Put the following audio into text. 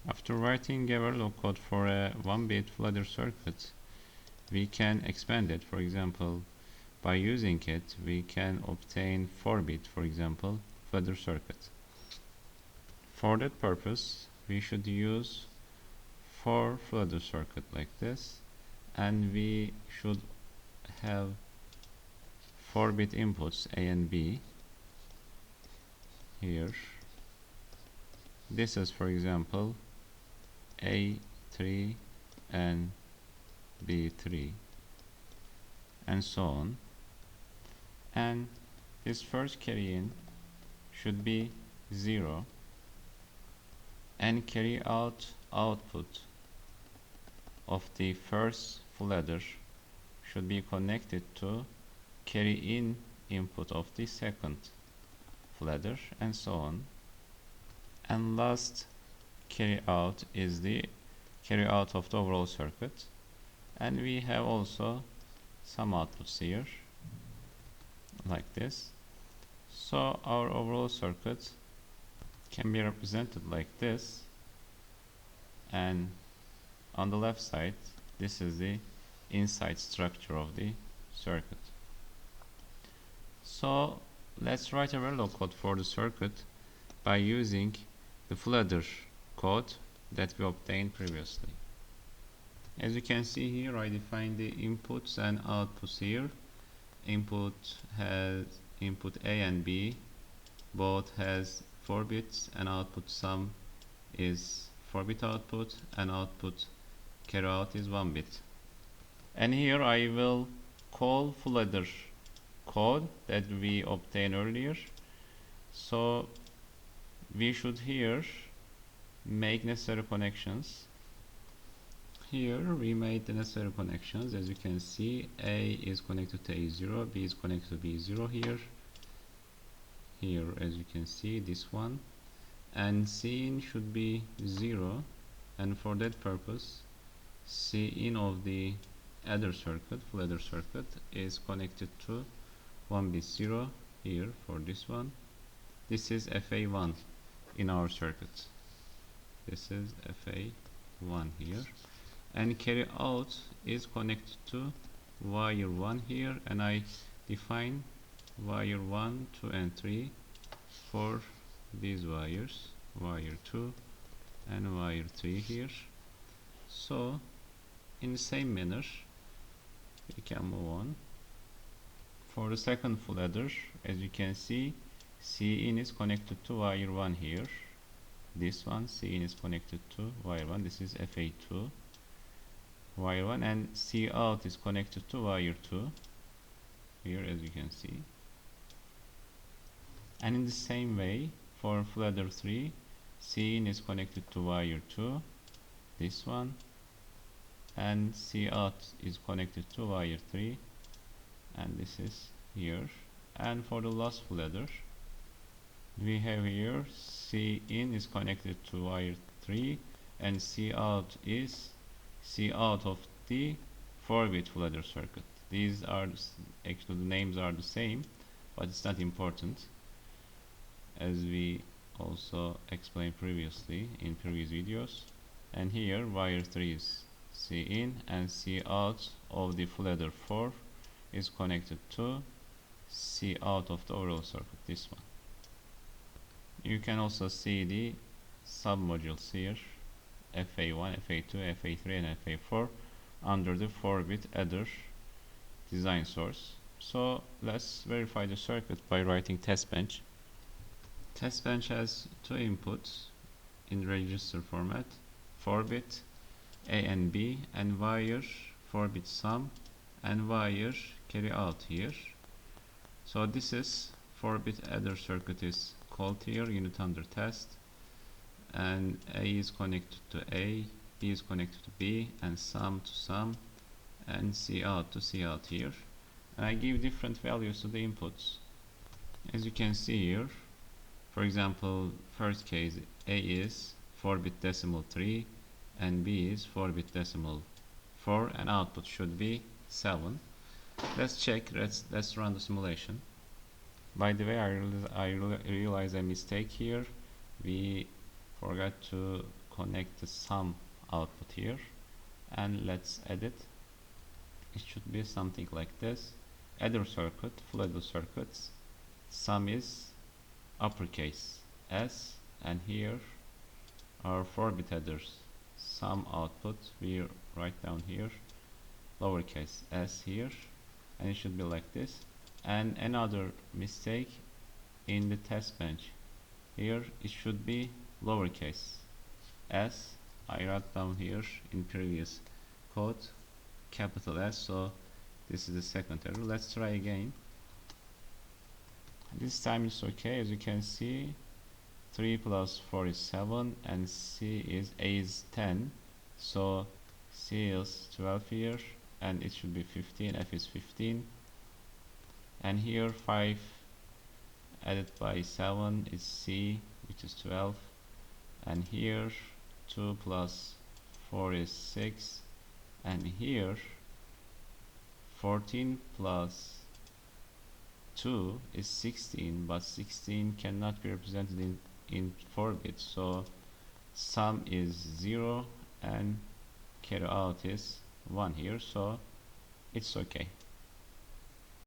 After writing a Verilog code for a 1-bit fladder circuit, we can expand it. For example, by using it, we can obtain 4-bit, for example, fladder circuit. For that purpose, we should use 4 fladder circuit like this, and we should have 4-bit inputs A and B here. This is, for example, A3 and B3 and so on, and this first carry in should be 0, and carry out output of the first fladder should be connected to carry in input of the second fladder and so on, and last carry out is the carry out of the overall circuit, and we have also some outputs here like this. So our overall circuit can be represented like this, and on the left side this is the inside structure of the circuit. So let's write a Verilog code for the circuit by using the fladder code that we obtained previously. As you can see here, I defined the inputs and outputs here. Input has input A and B, both has 4 bits, and output sum is 4-bit output, and output carry out is 1 bit. And here I will call fladder code that we obtained earlier. So we should here make necessary connections. Here we made the necessary connections. As you can see, A is connected to A0, B is connected to B0 here. Here, as you can see, this one, and C in should be 0, and for that purpose C in of the other circuit, fladder circuit, is connected to 1 bit 0 here for this one. This is FA1 in our circuit. This is FA1 here, and carry out is connected to wire 1 here, and I define wire 1, 2 and 3 for these wires, wire 2 and wire 3 here. So in the same manner we can move on. For the second fladder, as you can see, C in is connected to wire 1 here. This one, C in is connected to wire 1. This is FA2 wire 1, and C out is connected to wire 2 here, as you can see. And in the same way for fladder 3, C in is connected to wire 2, this one, and C out is connected to wire 3, and this is here. And for the last fladder, we have here C in is connected to wire 3, and C out is C out of the 4-bit fladder circuit. These are actually, the names are the same, but it's not important, as we also explained previously in previous videos. And here wire 3 is C in, and C out of the fladder 4 is connected to C out of the overall circuit, this one. You can also see the sub-modules here, FA1, FA2, FA3 and FA4 under the 4-bit adder design source. So let's verify the circuit by writing test bench. Test bench has 2 inputs in register format, 4-bit A and B, and wire 4-bit sum and wire carry out here. So this is 4-bit adder circuit is called here, unit under test, and A is connected to A, B is connected to B, and sum to sum, and C out to C out here. And I give different values to the inputs. As you can see here, for example, first case, A is 4-bit decimal 3 and B is 4-bit decimal 4, and output should be 7. Let's check, let's run the simulation. By the way, I realize a mistake here. We forgot to connect the sum output here, and let's edit. It should be something like this. Adder circuit, full adder circuits, sum is uppercase S, and here our 4-bit adders sum output we write down here lowercase s here, and it should be like this. And another mistake in the test bench, here it should be lowercase s. I wrote down here in previous code capital S, so this is the second error. Let's try again. This time it's okay. As you can see, 3 plus 4 is 7, and A is 10, so C is 12 here, and it should be 15, F is 15, and here 5 added by 7 is C, which is 12, and here 2 plus 4 is 6, and here 14 plus 2 is 16, but 16 cannot be represented in 4 bits, so sum is 0 and carry out is 1 here, so it's okay.